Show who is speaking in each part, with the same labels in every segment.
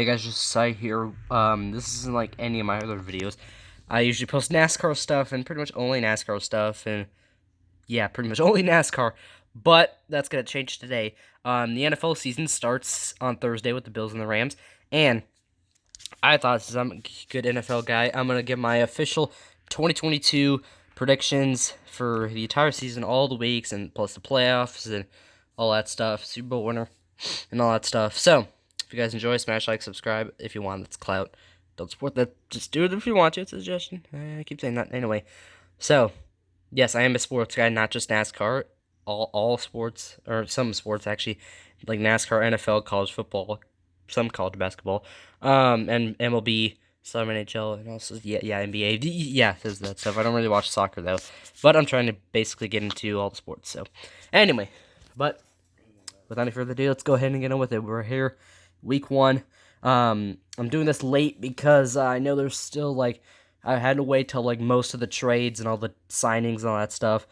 Speaker 1: Hey guys, just Sai here. This isn't like any of my other videos. I usually post NASCAR stuff and pretty much only NASCAR stuff, and yeah, pretty much only NASCAR. But that's gonna change today. The NFL season starts on Thursday with the Bills and the Rams, and I thought since I'm a good NFL guy, I'm gonna give my official 2022 predictions for the entire season, all the weeks, and plus the playoffs and all that stuff, Super Bowl winner, and all that stuff. So, if you guys enjoy, smash like, subscribe if you want. That's clout. Don't support that. Just do it if you want to. It's a suggestion. I keep saying that anyway. So, yes, I am a sports guy, not just NASCAR. All sports, or some sports actually, like NASCAR, NFL, college football, some college basketball, and MLB, some NHL, and also NBA. Yeah, there's that stuff. I don't really watch soccer though, but I'm trying to basically get into all the sports. So, anyway, but without any further ado, let's go ahead and get on with it. We're here, week 1. I'm doing this late because I know there's still I had to wait till most of the trades and all the signings and all that stuff.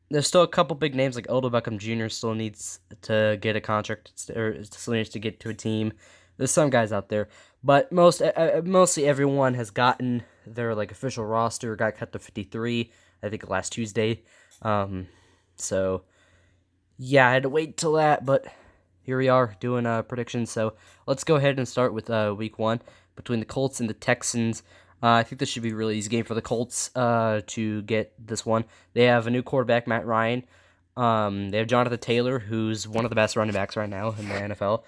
Speaker 1: There's still a couple big names like Odell Beckham Jr. still needs to get a contract or still needs to get to a team. There's some guys out there, but mostly everyone has gotten their official roster. Got cut to 53, I think last Tuesday. So yeah, I had to wait till that, but here we are doing predictions. So let's go ahead and start with week 1 between the Colts and the Texans. I think this should be a really easy game for the Colts to get this one. They have a new quarterback, Matt Ryan. They have Jonathan Taylor, who's one of the best running backs right now in the NFL.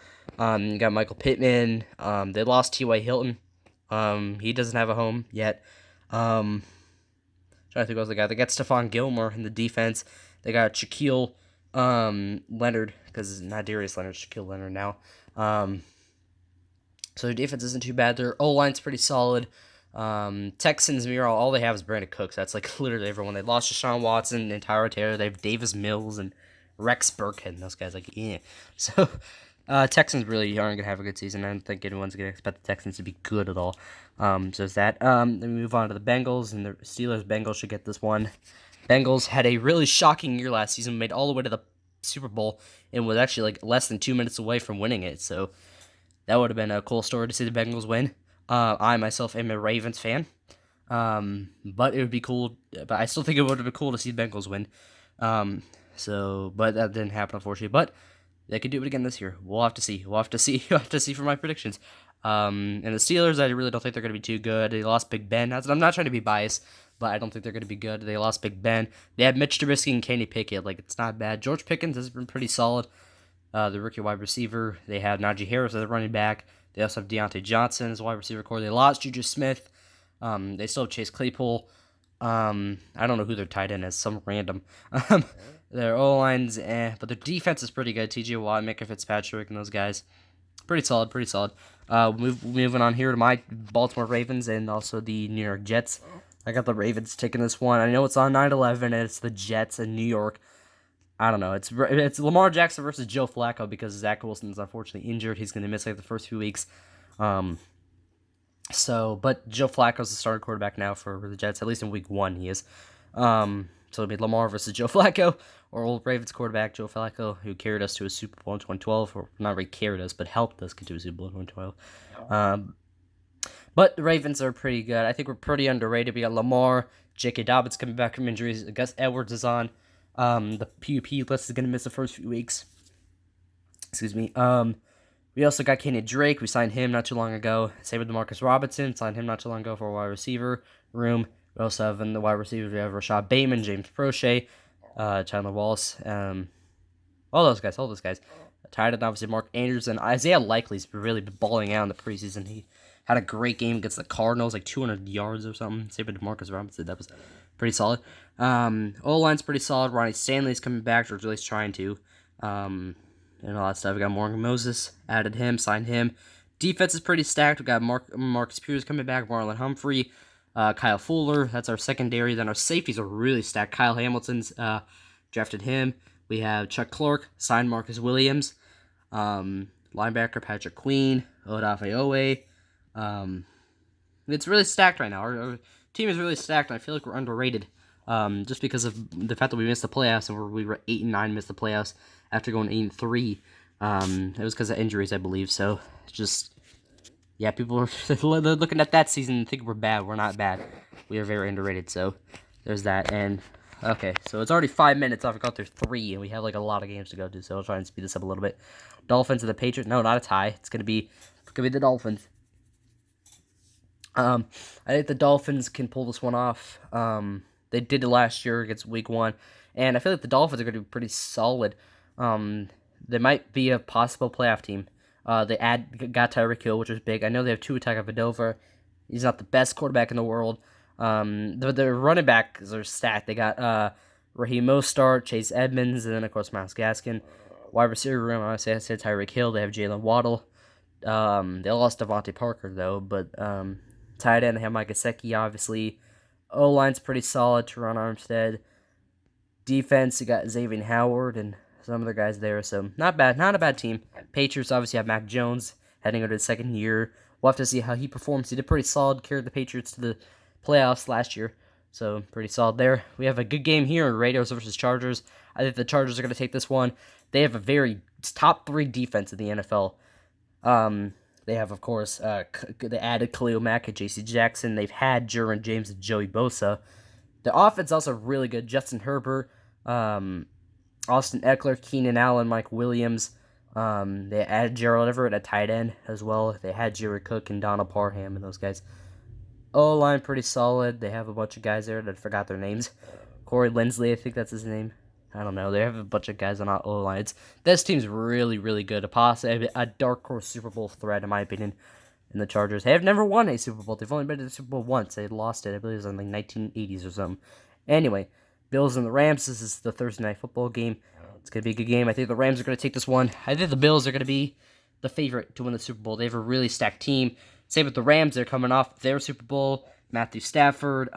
Speaker 1: You got Michael Pittman. They lost T.Y. Hilton. He doesn't have a home yet. Trying to think who's the guy. They got Stephon Gilmore in the defense. They got Shaquille Leonard, because not Darius Leonard, Shaquille Leonard now. So their defense isn't too bad. Their O-line's pretty solid. Texans, all they have is Brandon Cooks. That's literally everyone. They lost Deshaun Watson and Tyra Taylor. They have Davis Mills and Rex Burkhead, and those guys yeah. So Texans really aren't gonna have a good season. I don't think anyone's gonna expect the Texans to be good at all. So is that. Then we move on to the Bengals and the Steelers. Bengals should get this one. Bengals had a really shocking year last season, made all the way to the Super Bowl, and was actually less than 2 minutes away from winning it. So that would have been a cool story to see the Bengals win. I myself am a Ravens fan, but it would be cool. But I still think it would have been cool to see the Bengals win. But that didn't happen, unfortunately. But they could do it again this year. We'll have to see. We'll have to see. You'll have to see for my predictions. And the Steelers, I really don't think they're going to be too good. They lost Big Ben. I'm not trying to be biased, but I don't think they're going to be good. They lost Big Ben. They had Mitch Trubisky and Kenny Pickett. It's not bad. George Pickens has been pretty solid. The rookie wide receiver. They have Najee Harris as a running back. They also have Deontay Johnson as wide receiver core. They lost Juju Smith. They still have Chase Claypool. I don't know who their tight end is. Some random. Their O-line's but their defense is pretty good. T.J. Watt, Micah Fitzpatrick, and those guys. Pretty solid, pretty solid. Moving on here to my Baltimore Ravens and also the New York Jets. I got the Ravens taking this one. I know it's on 9/11 and it's the Jets in New York. I don't know. It's Lamar Jackson versus Joe Flacco because Zach Wilson's unfortunately injured. He's going to miss the first few weeks. But Joe Flacco's the starting quarterback now for the Jets. At least in week 1 he is. So it'll be Lamar versus Joe Flacco, or old Ravens quarterback Joe Flacco, who carried us to a Super Bowl in 2012, or not really carried us, but helped us get to a Super Bowl in 2012. But the Ravens are pretty good. I think we're pretty underrated. We got Lamar, J.K. Dobbins coming back from injuries. Gus Edwards is on. The PUP list is going to miss the first few weeks. Excuse me. We also got Kenny Drake. We signed him not too long ago. Same with DeMarcus Robinson. Signed him not too long ago for a wide receiver room. We also have in the wide receivers, we have Rashad Bateman, James Prochet, Chandler Wallace. All those guys. Tight end, obviously, Mark Andrews. And Isaiah Likely's really been balling out in the preseason. He had a great game against the Cardinals, 200 yards or something. Same with DeMarcus Robinson. That was pretty solid. O-line's pretty solid. Ronnie Stanley's coming back, or at least trying to. And all that stuff. We got Morgan Moses, added him, signed him. Defense is pretty stacked. We got Marcus Peters coming back, Marlon Humphrey, Kyle Fuller. That's our secondary. Then our safeties are really stacked. Kyle Hamilton's drafted him. We have Chuck Clark, signed Marcus Williams. Linebacker Patrick Queen, Odafe Owe. It's really stacked right now. Our team is really stacked, and I feel like we're underrated. Just because of the fact that we missed the playoffs, and we were 8-9, missed the playoffs after going 8-3. It was because of injuries, I believe. So just yeah, people are they're looking at that season and think we're bad. We're not bad. We are very underrated. So there's that. And okay, so it's already 5 minutes. I've got through 3, and we have like a lot of games to go to. So I'll try and speed this up a little bit. Dolphins and the Patriots. No, not a tie. It's gonna be the Dolphins. I think the Dolphins can pull this one off. They did it last year against Week 1, and I feel like the Dolphins are going to be pretty solid. They might be a possible playoff team. They got Tyreek Hill, which is big. I know they have Tua Tagovailoa. He's not the best quarterback in the world. The running backs are stacked. They got Raheem Mostert, Chase Edmonds, and then of course Myles Gaskin. Wide receiver room, I said Tyreek Hill. They have Jalen Waddle. They lost Devontae Parker though, but tight end, they have Mike Gesicki, obviously. O-line's pretty solid. Teron Armstead. Defense, you got Xavier Howard and some other guys there, so not bad. Not a bad team. Patriots obviously have Mac Jones heading into his second year. We'll have to see how he performs. He did pretty solid, carried the Patriots to the playoffs last year, so pretty solid there. We have a good game here, Raiders versus Chargers. I think the Chargers are going to take this one. They have a very top 3 defense in the NFL. They have, of course, they added Khalil Mack and J.C. Jackson. They've had Jerwin James and Joey Bosa. The offense also really good. Justin Herbert, Austin Eckler, Keenan Allen, Mike Williams. They added Gerald Everett at tight end as well. They had Jared Cook and Donald Parham and those guys. O-line pretty solid. They have a bunch of guys there that I forgot their names. Corey Linsley, I think that's his name. I don't know. They have a bunch of guys on our O-line. This team's really, really good. A dark horse Super Bowl threat, in my opinion, in the Chargers. They have never won a Super Bowl. They've only been to the Super Bowl once. They lost it. I believe it was in the 1980s or something. Anyway, Bills and the Rams. This is the Thursday Night Football game. It's going to be a good game. I think the Rams are going to take this one. I think the Bills are going to be the favorite to win the Super Bowl. They have a really stacked team. Same with the Rams. They're coming off their Super Bowl. Matthew Stafford.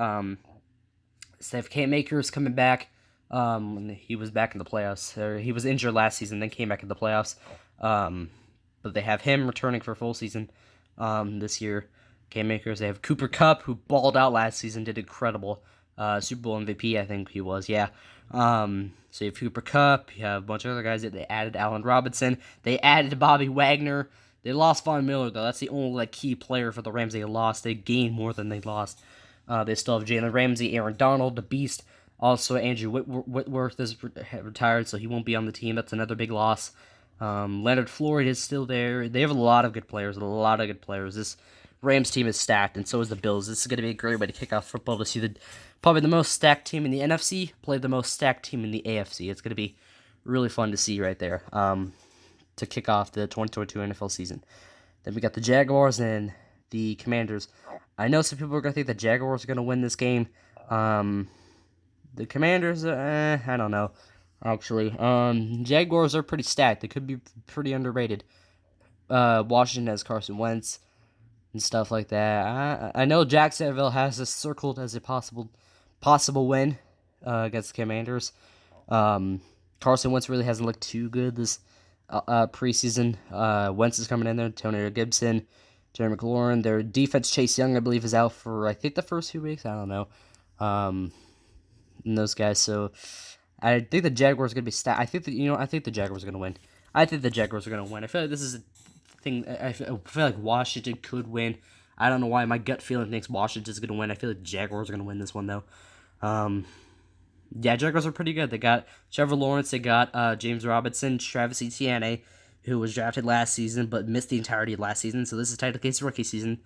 Speaker 1: Steph K-Maker's coming back. When he was back in the playoffs. Or he was injured last season, then came back in the playoffs. But they have him returning for a full season this year. K-Makers. They have Cooper Kupp, who balled out last season, did incredible. Super Bowl MVP, I think he was, yeah. So you have Cooper Kupp, you have a bunch of other guys that they added. Allen Robinson, they added Bobby Wagner. They lost Von Miller, though. That's the only key player for the Rams they lost. They gained more than they lost. They still have Jalen Ramsey, Aaron Donald, the Beast. Also, Andrew Whitworth is retired, so he won't be on the team. That's another big loss. Leonard Floyd is still there. They have a lot of good players. This Rams team is stacked, and so is the Bills. This is going to be a great way to kick off football, to see probably the most stacked team in the NFC play the most stacked team in the AFC. It's going to be really fun to see right there to kick off the 2022 NFL season. Then we got the Jaguars and the Commanders. I know some people are going to think the Jaguars are going to win this game. The Commanders, I don't know, actually. Jaguars are pretty stacked. They could be pretty underrated. Washington has Carson Wentz and stuff like that. I know Jacksonville has this circled as a possible win against the Commanders. Carson Wentz really hasn't looked too good this preseason. Wentz is coming in there. Antonio Gibson, Jerry McLaurin. Their defense, Chase Young, I believe, is out for, I think, the first few weeks. I don't know. And those guys. So I think the Jaguars are going to be stacked. I think the Jaguars are going to win. I feel like this is a thing. I feel like Washington could win. I don't know why. My gut feeling thinks Washington's going to win. I feel like the Jaguars are going to win this one, though. Yeah, Jaguars are pretty good. They got Trevor Lawrence. They got James Robinson, Travis Etienne, who was drafted last season but missed the entirety of last season. So this is technically his rookie season.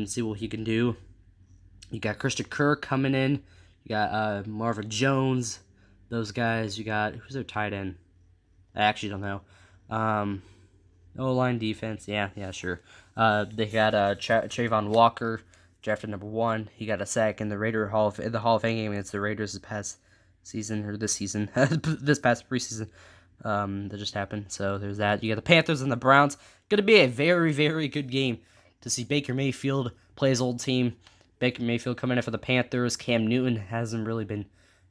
Speaker 1: See what he can do. You got Christian Kirk coming in. You got Marvin Jones. Those guys. You got, who's their tight end? I actually don't know. O-line defense. Yeah, sure. They got Trayvon Walker, drafted number 1. He got a sack in the Hall of Fame game against the Raiders this past season, this past preseason. That just happened. So there's that. You got the Panthers and the Browns. Going to be a very, very good game to see Baker Mayfield play his old team. Baker Mayfield coming in for the Panthers. Cam Newton hasn't really been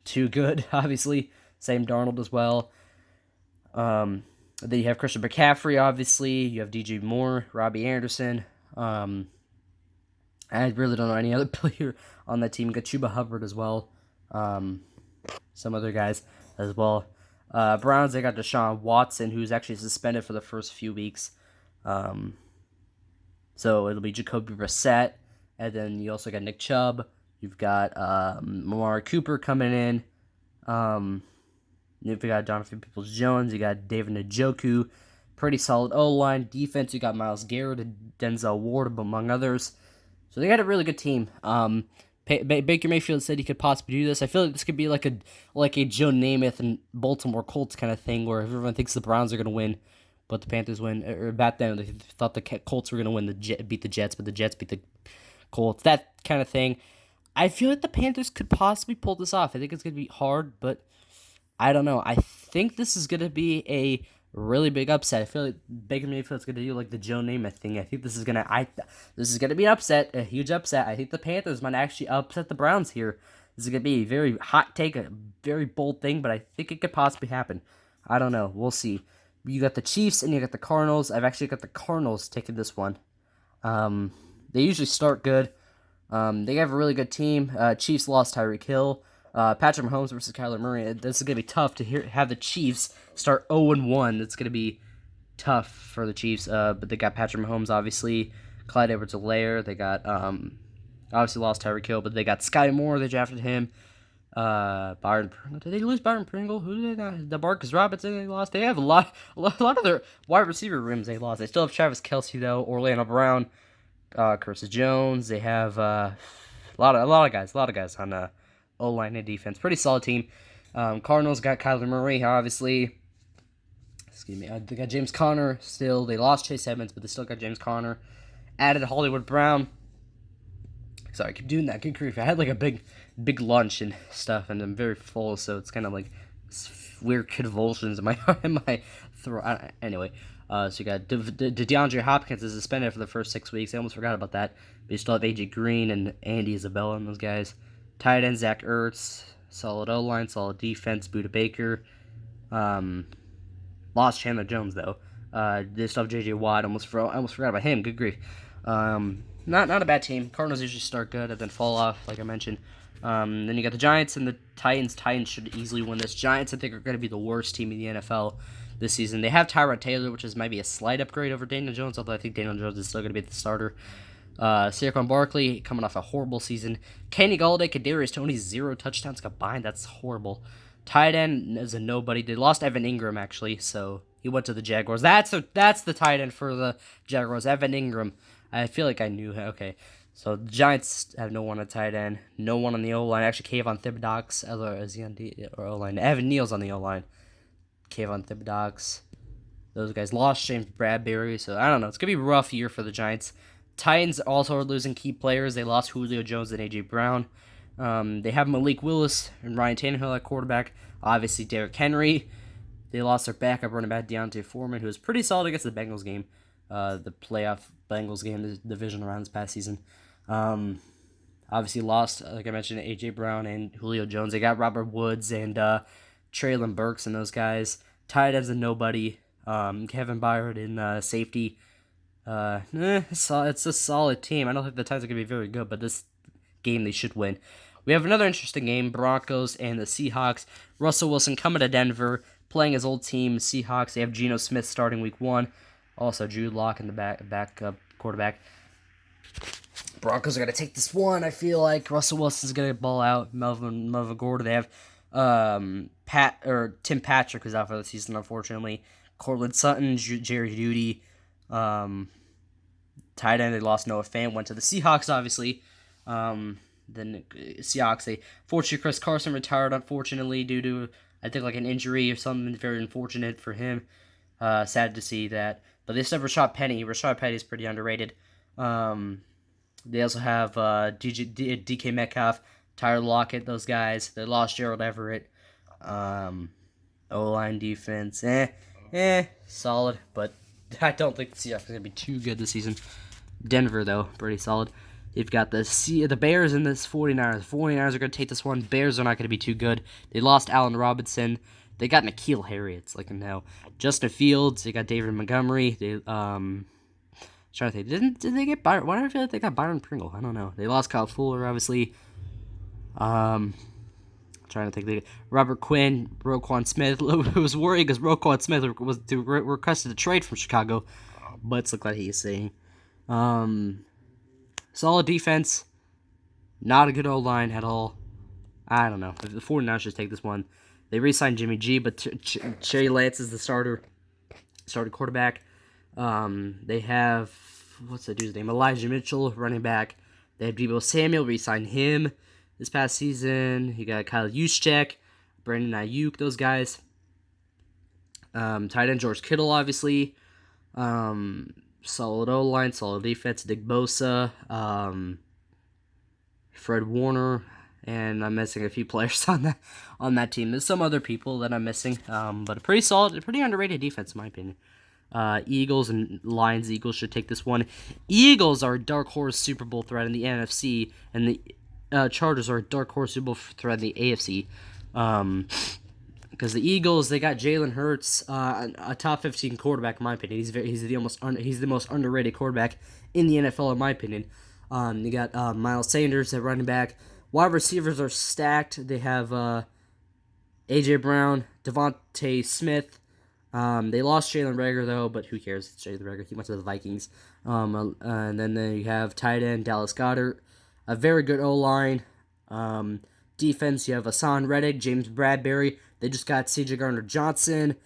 Speaker 1: too good, obviously. Same Darnold as well. Then you have Christian McCaffrey, obviously. You have DJ Moore, Robbie Anderson. I really don't know any other player on that team. You got Chuba Hubbard as well. Some other guys as well. Browns, they got Deshaun Watson, who's actually suspended for the first few weeks. So it'll be Jacoby Brissett, and then you also got Nick Chubb. You've got Amari Cooper coming in. You've got Jonathan Peoples-Jones. You got David Njoku. Pretty solid O-line. Defense, you got Myles Garrett and Denzel Ward, among others. So they got a really good team. Baker Mayfield said he could possibly do this. I feel like this could be like a Joe Namath and Baltimore Colts kind of thing, where everyone thinks the Browns are going to win, but the Panthers win. Or back then, they thought the Colts were going to win, beat the Jets, but the Jets beat the Colts. That kind of thing. I feel like the Panthers could possibly pull this off. I think it's going to be hard, but I don't know. I think this is going to be a really big upset. I feel like Baker Mayfield's going to do like the Joe Namath thing. I think this is going to be an upset, a huge upset. I think the Panthers might actually upset the Browns here. This is going to be a very hot take, a very bold thing, but I think it could possibly happen. I don't know. We'll see. You got the Chiefs and you got the Cardinals. I've actually got the Cardinals taking this one. They usually start good. They have a really good team. Chiefs lost Tyreek Hill. Patrick Mahomes versus Kyler Murray. This is going to be tough to have the Chiefs start 0-1. It's going to be tough for the Chiefs. But they got Patrick Mahomes, obviously. Clyde Edwards-Helaire. They got, obviously lost Tyreek Hill, but they got Sky Moore. They drafted him. Byron Pringle. Did they lose Byron Pringle? Who did they not? DeMarcus Robinson they lost. They have a lot of their wide receiver rooms they lost. They still have Travis Kelce, though. Orlando Brown. Curtis Jones. They have a lot of guys on O-line and defense. Pretty solid team. Cardinals got Kyler Murray, obviously. Excuse me. They got James Conner still. They lost Chase Edmonds, but they still got James Conner. Added Hollywood Brown. Sorry, I keep doing that. Good grief. I had like a big lunch and stuff, and I'm very full, so it's kind of like weird convulsions in my throat. Anyway, so you got Deandre Hopkins is suspended for the first 6 weeks. I almost forgot about that. But you still have AJ Green and Andy Isabella and those guys. Tight end Zach Ertz, solid O-line, solid defense. Budda Baker, lost Chandler Jones though. They still have JJ Watt. I almost forgot about him. Good grief. Not a bad team. Cardinals usually start good and then fall off, like I mentioned. Then you got the Giants and the Titans. Titans should easily win this. Giants, I think, are going to be the worst team in the NFL this season. They have Tyrod Taylor, which is maybe a slight upgrade over Daniel Jones, although I think Daniel Jones is still going to be the starter. Saquon Barkley coming off a horrible season. Kenny Golladay, Kadarius Toney, 0 touchdowns combined. That's horrible. Tight end is a nobody. They lost Evan Ingram, actually, so he went to the Jaguars. That's the tight end for the Jaguars, Evan Ingram. I feel like I knew. Okay, so the Giants have no one on tight end, no one on the O-line. Actually, Kayvon Thibodeaux, is he on the O-line? Evan Neal's on the O-line. Kayvon Thibodeaux. Those guys lost James Bradbury, so I don't know. It's going to be a rough year for the Giants. Titans also are losing key players. They lost Julio Jones and A.J. Brown. They have Malik Willis and Ryan Tannehill at quarterback. Obviously, Derrick Henry. They lost their backup running back, Deontay Foreman, who was pretty solid against the Bengals game. The playoff Bengals game, the division round this past season. Obviously lost, like I mentioned, A.J. Brown and Julio Jones. They got Robert Woods and Traylon Burks and those guys. Tight ends and nobody. Kevin Byard in safety. It's a solid team. I don't think the Titans are going to be very good, but this game they should win. We have another interesting game, Broncos and the Seahawks. Russell Wilson coming to Denver, playing his old team, Seahawks. They have Geno Smith starting week 1. Also, Drew Lock in the backup quarterback. Broncos are going to take this one, I feel like. Russell Wilson's going to ball out. Melvin Gordon. They have Tim Patrick, who's out for the season, unfortunately. Cortland Sutton, Jerry Jeudy. Tight end, they lost Noah Fant. Went to the Seahawks, obviously. Then Seahawks, fortunately, Chris Carson retired, unfortunately, due to, I think, like an injury or something very unfortunate for him. Sad to see that. But they still have Rashad Penny. Rashad Penny is pretty underrated. They also have DK Metcalf, Tyler Lockett, those guys. They lost Gerald Everett. O-line defense, solid. But I don't think the Seahawks are going to be too good this season. Denver, though, pretty solid. You've got the Bears and the 49ers. 49ers are going to take this one. Bears are not going to be too good. They lost Allen Robinson. They got N'Keal Harry. It's like now Justin Fields. They got David Montgomery. They trying to think. Did they get Byron? Why do I feel like they got Byron Pringle? I don't know. They lost Kyle Fuller, obviously. trying to think. Robert Quinn, Roquan Smith. It was worried because Roquan Smith was requested a trade from Chicago, but it's looked like he's saying. Solid defense. Not a good O-line at all. I don't know. The 49ers should take this one. They re-signed Jimmy G, but Trey Lance is the starting quarterback. They have, what's that dude's name? Elijah Mitchell, running back. They have Deebo Samuel, re-signed him this past season. You got Kyle Juszczyk, Brandon Ayuk, those guys. Tight end George Kittle, obviously. Solid O-line, solid defense. Nick Bosa, Fred Warner, and I'm missing a few players on that team. There's some other people that I'm missing, but a pretty solid, pretty underrated defense in my opinion. Eagles and Lions. Eagles should take this one. Eagles are a dark horse Super Bowl threat in the NFC, and the Chargers are a dark horse Super Bowl threat in the AFC. Because the Eagles, they got Jalen Hurts, a top 15 quarterback in my opinion. He's the most underrated quarterback in the NFL in my opinion. You got Miles Sanders at running back. Wide receivers are stacked. They have A.J. Brown, Devontae Smith. They lost Jalen Reagor, though, but who cares? It's Jalen Reagor. He went to the Vikings. And then you have tight end Dallas Goedert. A very good O-line. Defense, you have Hassan Reddick, James Bradbury. They just got C.J. Gardner-Johnson.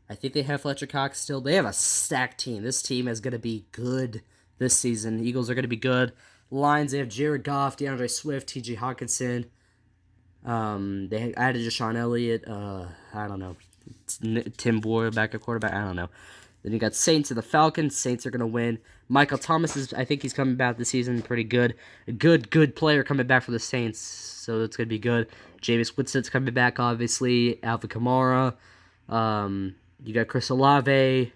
Speaker 1: I think they have Fletcher Cox still. They have a stacked team. This team is going to be good this season. The Eagles are going to be good. Lions, they have Jared Goff, DeAndre Swift, T.J. Hawkinson. They added Deshaun Elliott. I don't know. Tim Boyle back at quarterback. I don't know. Then you got Saints and the Falcons. Saints are going to win. Michael Thomas I think he's coming back this season. Pretty good. A good player coming back for the Saints. So that's going to be good. Jameis Winston's coming back, obviously. Alvin Kamara. You got Chris Olave.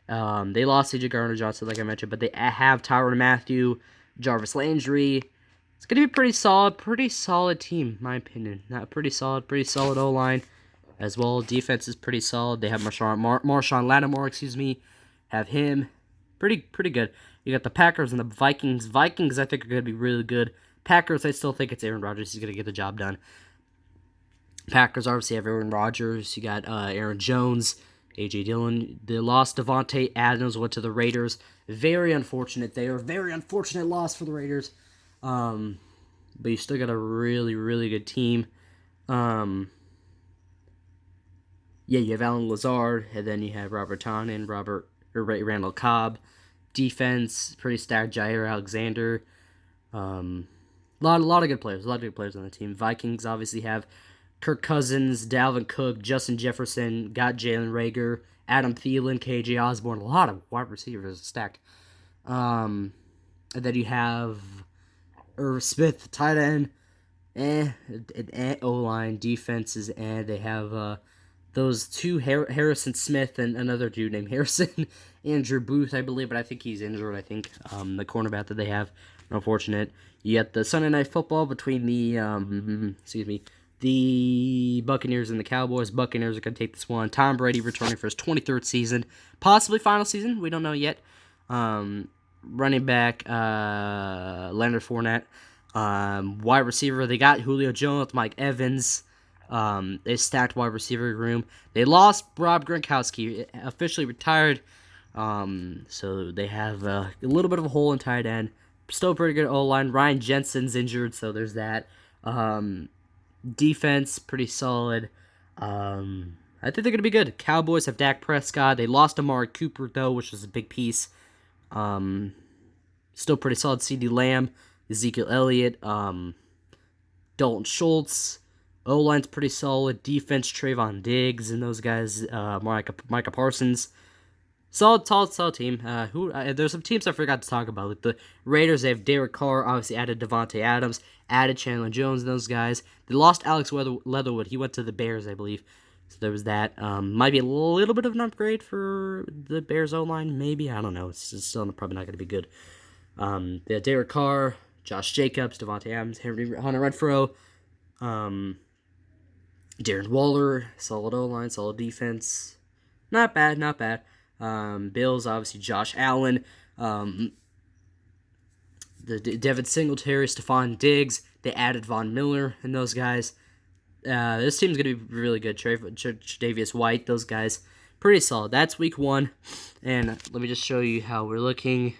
Speaker 1: They lost C.J. Gardner-Johnson, like I mentioned, but they have Tyrann Mathieu, Jarvis Landry. It's going to be pretty solid team, in my opinion. Not pretty solid O-line as well. Defense is pretty solid. They have Marshawn Lattimore, have him. Pretty good. You got the Packers and the Vikings. Vikings, I think, are going to be really good. Packers, I still think it's Aaron Rodgers. He's going to get the job done. Packers obviously have Aaron Rodgers. You got Aaron Jones, A.J. Dillon. They lost Devontae Adams, went to the Raiders. Very unfortunate. They are a very unfortunate loss for the Raiders. But you still got a really, really good team. Yeah, you have Alan Lazard, and then you have Robert Tonyan, Randall Cobb. Defense, pretty stacked. Jair Alexander. A lot of good players. A lot of good players on the team. Vikings obviously have Kirk Cousins, Dalvin Cook, Justin Jefferson, got Jalen Reagor, Adam Thielen, KJ Osborne. A lot of wide receivers stacked. And then you have Irv Smith, tight end. O-line, defenses, and they have those two, Harrison Smith and another dude named Harrison, Andrew Booth, I believe, but I think he's injured, the cornerback that they have. Unfortunate. You got the Sunday Night Football between the Buccaneers and the Cowboys. Buccaneers are going to take this one. Tom Brady returning for his 23rd season, possibly final season. We don't know yet. Running back Leonard Fournette. Wide receiver, they got Julio Jones, Mike Evans. They stacked wide receiver room. They lost Rob Gronkowski, officially retired. So they have a little bit of a hole in tight end. Still pretty good O-line. Ryan Jensen's injured, so there's that. Defense, pretty solid. I think they're going to be good. Cowboys have Dak Prescott. They lost Amari Cooper, though, which was a big piece. Still pretty solid. CeeDee Lamb, Ezekiel Elliott, Dalton Schultz. O-line's pretty solid. Defense, Trayvon Diggs and those guys. Micah Parsons. Solid team. There's some teams I forgot to talk about. Like the Raiders, they have Derek Carr, obviously added Devontae Adams, added Chandler Jones and those guys. They lost Alex Leatherwood. He went to the Bears, I believe. So there was that. Might be a little bit of an upgrade for the Bears O-line, maybe. I don't know. It's still probably not going to be good. They have Derek Carr, Josh Jacobs, Devontae Adams, Hunter Renfrow, Darren Waller, solid O-line, solid defense. Not bad. Bills, obviously, Josh Allen, the Devin Singletary, Stephon Diggs. They added Von Miller and those guys. This team's going to be really good. Tre'Davious White, those guys, pretty solid. That's week 1. And let me just show you how we're looking.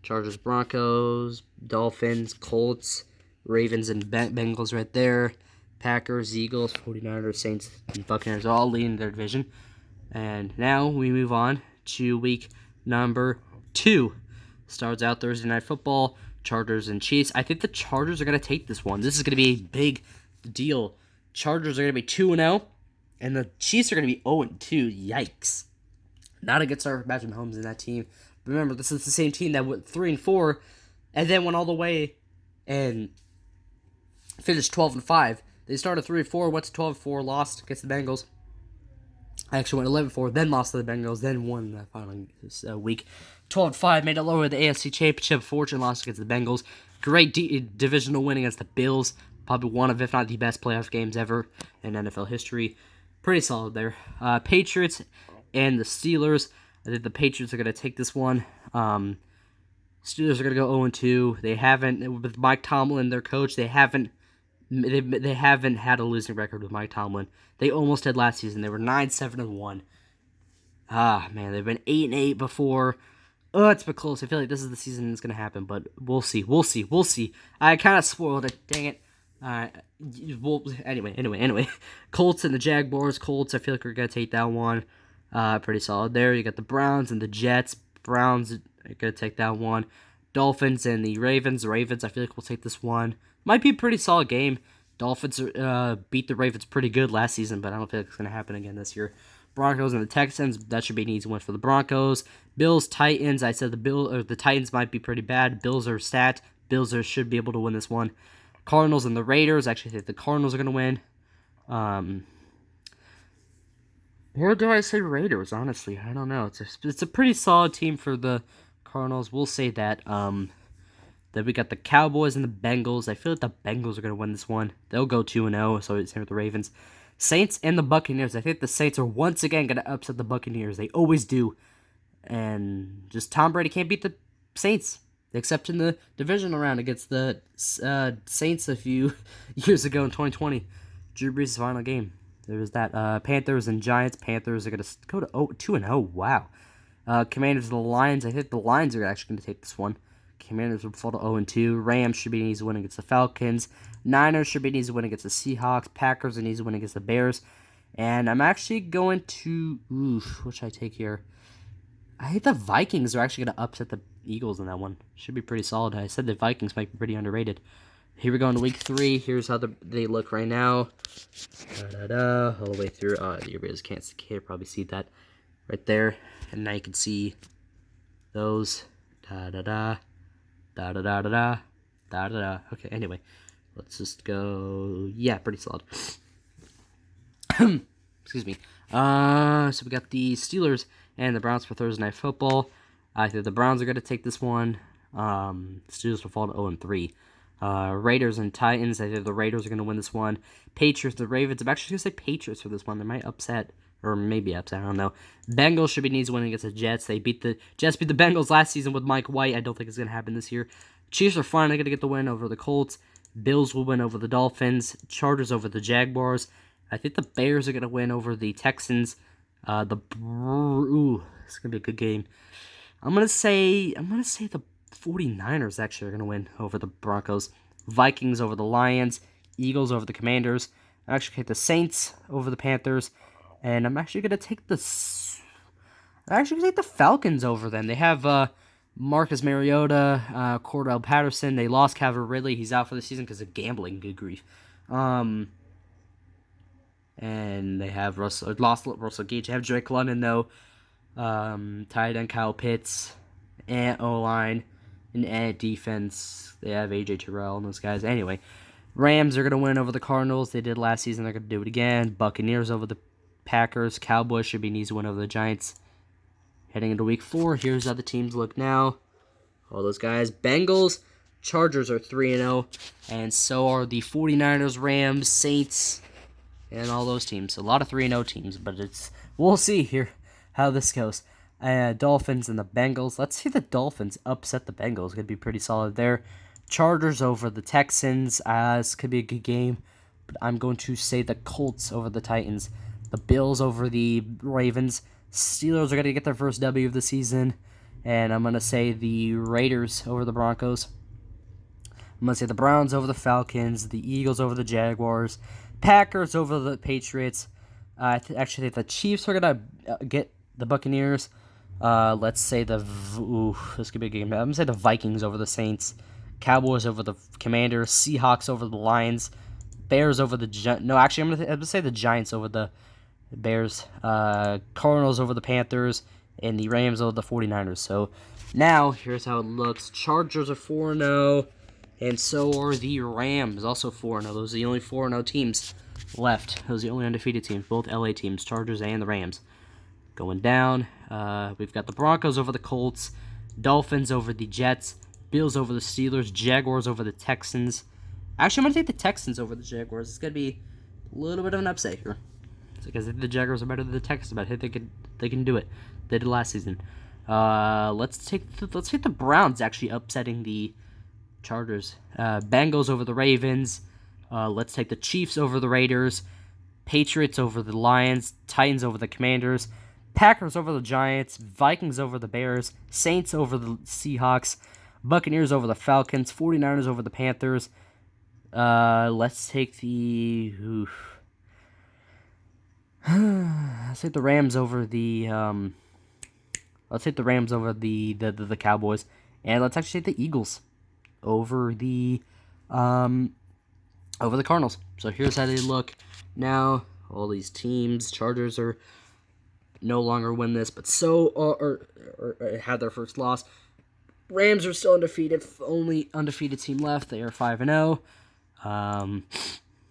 Speaker 1: Chargers, Broncos, Dolphins, Colts, Ravens, and Bengals right there. Packers, Eagles, 49ers, Saints, and Buccaneers all leading their division. And now we move on to week number 2. Starts out Thursday Night Football, Chargers and Chiefs. I think the Chargers are going to take this one. This is going to be a big deal. Chargers are going to be 2-0, and the Chiefs are going to be 0-2. Yikes. Not against our Patrick Mahomes in that team. Remember, this is the same team that went 3-4, and then went all the way and finished 12-5. They started 3-4, went to 12-4, lost against the Bengals. I actually went 11-4, then lost to the Bengals, then won the following week. 12-5, made it lower the AFC Championship. Fortune lost against the Bengals. Great divisional win against the Bills. Probably one of, if not the best playoff games ever in NFL history. Pretty solid there. Patriots and the Steelers. I think the Patriots are going to take this one. Steelers are going to go 0-2. They haven't, with Mike Tomlin, their coach, they haven't had a losing record with Mike Tomlin. They almost did last season. They were 9-7-1. Man, they've been 8-8 before. Oh, it's been close. I feel like this is the season that's going to happen, but we'll see. I kind of spoiled it. Dang it. Anyway. Colts and the Jaguars. Colts, I feel like we're going to take that one. Pretty solid there. You got the Browns and the Jets. Browns are going to take that one. Dolphins and the Ravens. The Ravens, I feel like we'll take this one. Might be a pretty solid game. Dolphins beat the Ravens pretty good last season, but I don't feel like it's going to happen again this year. Broncos and the Texans, that should be an easy one for the Broncos. Bills, Titans, I said the Titans might be pretty bad. Bills are stat. Bills should be able to win this one. Cardinals and the Raiders, I actually think the Cardinals are going to win. Or do I say Raiders, honestly? I don't know. It's a pretty solid team for the Cardinals. We'll say that. Then we got the Cowboys and the Bengals. I feel like the Bengals are going to win this one. They'll go 2-0, so it's same with the Ravens. Saints and the Buccaneers. I think the Saints are once again going to upset the Buccaneers. They always do. And just Tom Brady can't beat the Saints, except in the divisional round against the Saints a few years ago in 2020. Drew Brees' final game. There was that. Panthers and Giants. Panthers are going to go to 2-0. Wow. Commanders and the Lions. I think the Lions are actually going to take this one. Commanders will fall to 0-2. Rams should be an easy win against the Falcons. Niners should be an easy win against the Seahawks. Packers an easy win against the Bears. And I'm actually going to... what should I take here? I think the Vikings are actually going to upset the Eagles in that one. Should be pretty solid. I said the Vikings might be pretty underrated. Here we go into week 3. Here's how they look right now. All the way through. You guys can't probably see that right there. And now you can see those. Okay, anyway. Let's just go. Yeah, pretty solid. Excuse me. So we got the Steelers and the Browns for Thursday Night Football. I think the Browns are going to take this one. Steelers will fall to 0-3. Raiders and Titans. I think the Raiders are going to win this one. Patriots, the Ravens. I'm actually going to say Patriots for this one. They might upset, or maybe upset. I don't know. Bengals should be an easy win against the Jets. Jets beat the Bengals last season with Mike White. I don't think it's going to happen this year. Chiefs are finally going to get the win over the Colts. Bills will win over the Dolphins. Chargers over the Jaguars. I think the Bears are going to win over the Texans. It's going to be a good game. I'm going to say the 49ers actually are going to win over the Broncos. Vikings over the Lions. Eagles over the Commanders. I'm actually going to take the Saints over the Panthers. And I'm actually going to take the Falcons over them. They have Marcus Mariota, Cordell Patterson. They lost Calvin Ridley. He's out for the season because of gambling. Good grief. And they have lost Russell Gage. They have Drake London, though. Tight end Kyle Pitts. And O-line. And at defense, they have A.J. Terrell and those guys. Anyway, Rams are going to win over the Cardinals. They did last season. They're going to do it again. Buccaneers over the Packers. Cowboys should be an easy win over the Giants. Heading into week 4, here's how the teams look now. All those guys. Bengals, Chargers are 3-0. And so are the 49ers, Rams, Saints, and all those teams. A lot of 3-0 teams, but we'll see here how this goes. Dolphins and the Bengals. Let's see the Dolphins upset the Bengals. It's going to be pretty solid there. Chargers over the Texans. This could be a good game. but I'm going to say the Colts over the Titans, the Bills over the Ravens, Steelers are going to get their first W of the season, and I'm going to say the Raiders over the Broncos. I'm going to say the Browns over the Falcons, the Eagles over the Jaguars, Packers over the Patriots. I actually think the Chiefs are going to get the Buccaneers. Let's say this could be a game. I'm going to say the Vikings over the Saints, Cowboys over the Commanders, Seahawks over the Lions, Bears over the no, actually I'm going to say the Giants over the Bears, Cardinals over the Panthers, and the Rams over the 49ers. So now here's how it looks. Chargers are 4-0. And so are the Rams, also 4-0. Those are the only 4-0 teams left. Those are the only undefeated teams, both LA teams, Chargers and the Rams. Going down, we've got the Broncos over the Colts, Dolphins over the Jets, Bills over the Steelers, Jaguars over the Texans. Actually, I'm going to take the Texans over the Jaguars. It's going to be a little bit of an upset here. Because I think the Jaguars are better than the Texans, but I think they can do it. They did last season. Let's take the Browns actually upsetting the Chargers. Bengals over the Ravens. Let's take the Chiefs over the Raiders. Patriots over the Lions. Titans over the Commanders. Packers over the Giants. Vikings over the Bears. Saints over the Seahawks. Buccaneers over the Falcons. 49ers over the Panthers. Let's take the... let's take the Rams over the... let's take the Rams over the Cowboys. And let's actually take the Eagles over the Cardinals. So here's how they look now. All these teams, Chargers are no longer win this, but so or had their first loss. Rams are still undefeated. Only undefeated team left. They are 5-0.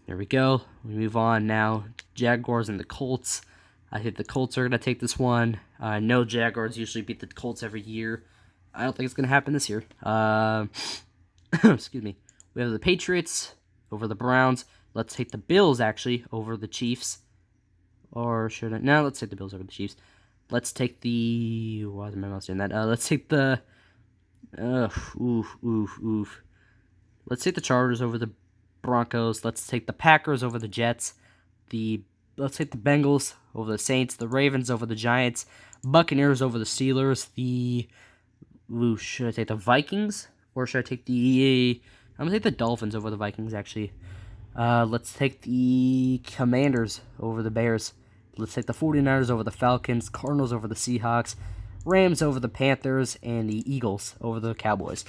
Speaker 1: There we go. We move on now. Jaguars and the Colts. I think the Colts are going to take this one. No, Jaguars usually beat the Colts every year. I don't think it's going to happen this year. Excuse me. We have the Patriots over the Browns. Let's take the Bills, actually, over the Chiefs. Or should I? No, let's take the Bills over the Chiefs. Let's take the... Why is my mouse doing that? Let's take the... Let's take the Chargers over the Broncos. Let's take the Packers over the Jets. Let's take the Bengals over the Saints. The Ravens over the Giants. Buccaneers over the Steelers. Should I take the Vikings? Or should I take I'm going to take the Dolphins over the Vikings, actually. Let's take the Commanders over the Bears. Let's take the 49ers over the Falcons. Cardinals over the Seahawks. Rams over the Panthers. And the Eagles over the Cowboys.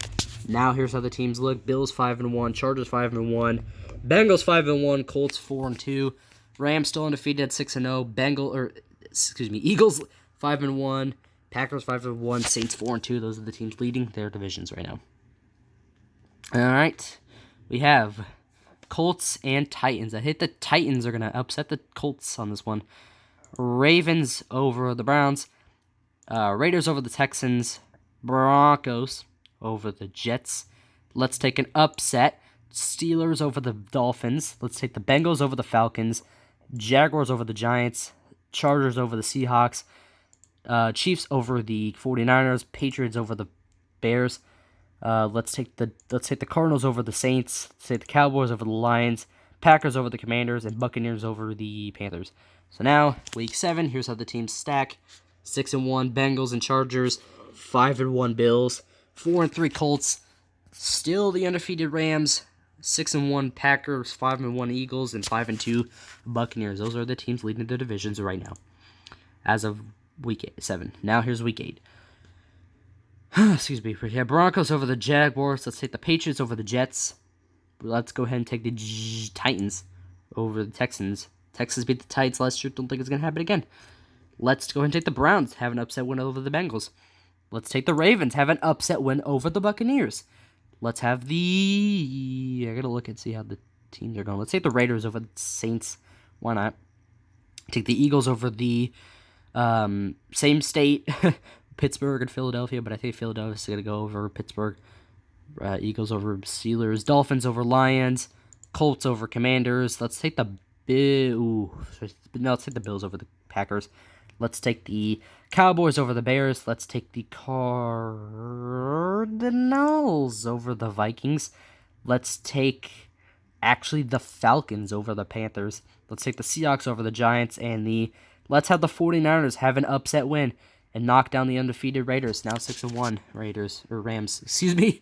Speaker 1: Now here's how the teams look. Bills 5-1. Chargers 5-1. Bengals 5-1. Colts 4-2. Rams still undefeated at 6-0. Eagles 5-1. Packers 5-1. Saints 4-2. Those are the teams leading their divisions right now. All right, we have Colts and Titans. I hit the Titans are going to upset the Colts on this one. Ravens over the Browns. Raiders over the Texans. Broncos over the Jets. Let's take an upset. Steelers over the Dolphins. Let's take the Bengals over the Falcons. Jaguars over the Giants. Chargers over the Seahawks. Chiefs over the 49ers. Patriots over the Bears. Let's take the Cardinals over the Saints. Let's take the Cowboys over the Lions. Packers over the Commanders. And Buccaneers over the Panthers. So now, Week 7, here's how the teams stack. 6-1 Bengals and Chargers. 5-1 Bills. 4-3 Colts. Still the undefeated Rams. 6-1 Packers. 5-1 Eagles. And 5-2 Buccaneers. Those are the teams leading the divisions right now, as of Week 7. Now here's Week 8. Excuse me. We have Broncos over the Jaguars. Let's take the Patriots over the Jets. Let's go ahead and take the Titans over the Texans. Texans beat the Titans last year. Don't think it's going to happen again. Let's go ahead and take the Browns. Have an upset win over the Bengals. Let's take the Ravens. Have an upset win over the Buccaneers. Let's have I got to look and see how the teams are going. Let's take the Raiders over the Saints. Why not? Take the Eagles over the same state, Pittsburgh and Philadelphia, but I think Philadelphia's going to go over Pittsburgh. Eagles over Steelers. Dolphins over Lions. Colts over Commanders. Let's take the let's take the Bills over the Packers. Let's take the Cowboys over the Bears. Let's take the Cardinals over the Vikings. Let's take actually the Falcons over the Panthers. Let's take the Seahawks over the Giants, and let's have the 49ers have an upset win and knock down the undefeated Raiders. Now 6-1 Rams. Excuse me.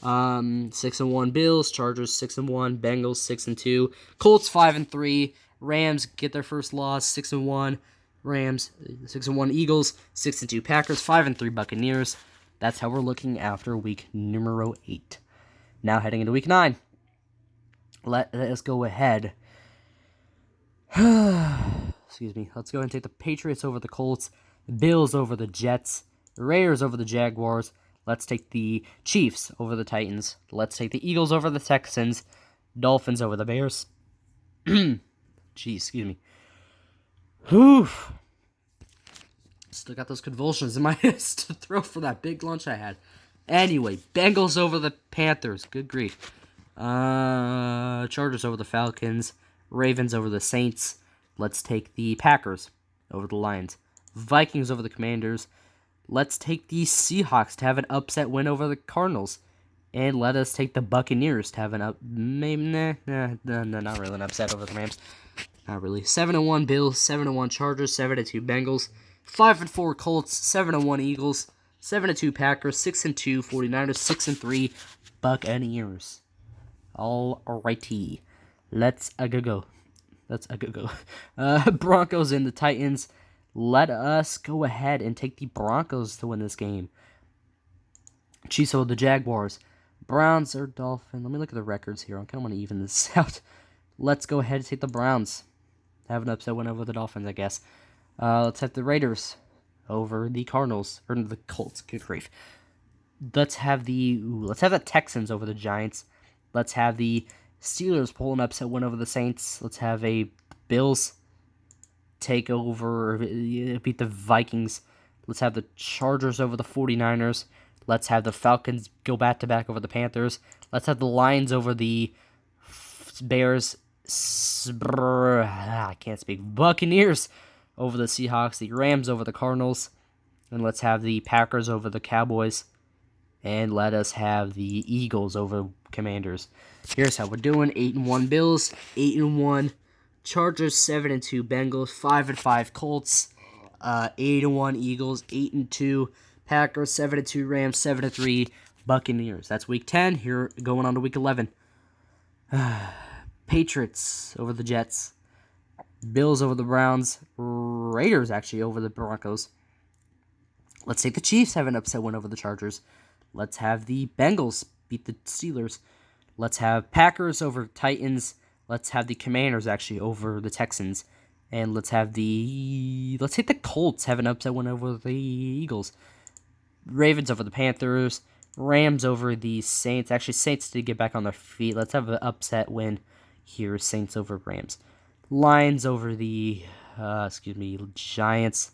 Speaker 1: 6-1 Bills, Chargers 6-1, Bengals 6-2, Colts 5-3, Rams get their first loss 6-1, Rams 6-1, Eagles 6-2, Packers 5-3, Buccaneers. That's how we're looking after week numero 8. Now heading into week 9. Let us go ahead. Excuse me. Let's go ahead and take the Patriots over the Colts, Bills over the Jets, Raiders over the Jaguars. Let's take the Chiefs over the Titans. Let's take the Eagles over the Texans, Dolphins over the Bears. Jeez, excuse me. Whew. Still got those convulsions in my throat for that big lunch I had. Anyway, Bengals over the Panthers. Good grief. Chargers over the Falcons. Ravens over the Saints. Let's take the Packers over the Lions. Vikings over the Commanders. Let's take the Seahawks to have an upset win over the Cardinals. And let us take the Buccaneers to have an not really an upset over the Rams. Not really. 7-1 Bills, 7-1 Chargers, 7-2 Bengals, 5-4 Colts, 7-1 Eagles, 7-2 Packers, 6-2 49ers, 6-3 Buccaneers. Alrighty. Let's go. Broncos and the Titans. Let us go ahead and take the Broncos to win this game. Chiefs over the Jaguars. Browns or Dolphins. Let me look at the records here. I kind of want to even this out. Let's go ahead and take the Browns. Have an upset win over the Dolphins, I guess. Let's have the Raiders over the Cardinals. Or the Colts. Good grief. Let's have the Texans over the Giants. Let's have the Steelers pull an upset win over the Saints. Let's have a Bills take over, beat the Vikings. Let's have the Chargers over the 49ers. Let's have the Falcons go back-to-back over the Panthers. Let's have the Lions over the Bears. I can't speak. Buccaneers over the Seahawks. The Rams over the Cardinals. And let's have the Packers over the Cowboys. And let us have the Eagles over Commanders. Here's how we're doing. 8-1 Bills. 8-1 Chargers. 7-2 Bengals. 5-5 Colts. 8-1 Eagles. 8-2 Packers. 7-2 Rams. 7-3 Buccaneers. That's week 10. Here going on to week 11. Patriots over the Jets. Bills over the Browns. Raiders actually over the Broncos. Let's take the Chiefs have an upset win over the Chargers. Let's have the Bengals beat the Steelers. Let's have Packers over Titans. Let's have the Commanders actually over the Texans. And let's take the Colts have an upset win over the Eagles. Ravens over the Panthers. Rams over the Saints. Actually, Saints did get back on their feet. Let's have an upset win here. Saints over Rams. Lions over the Giants.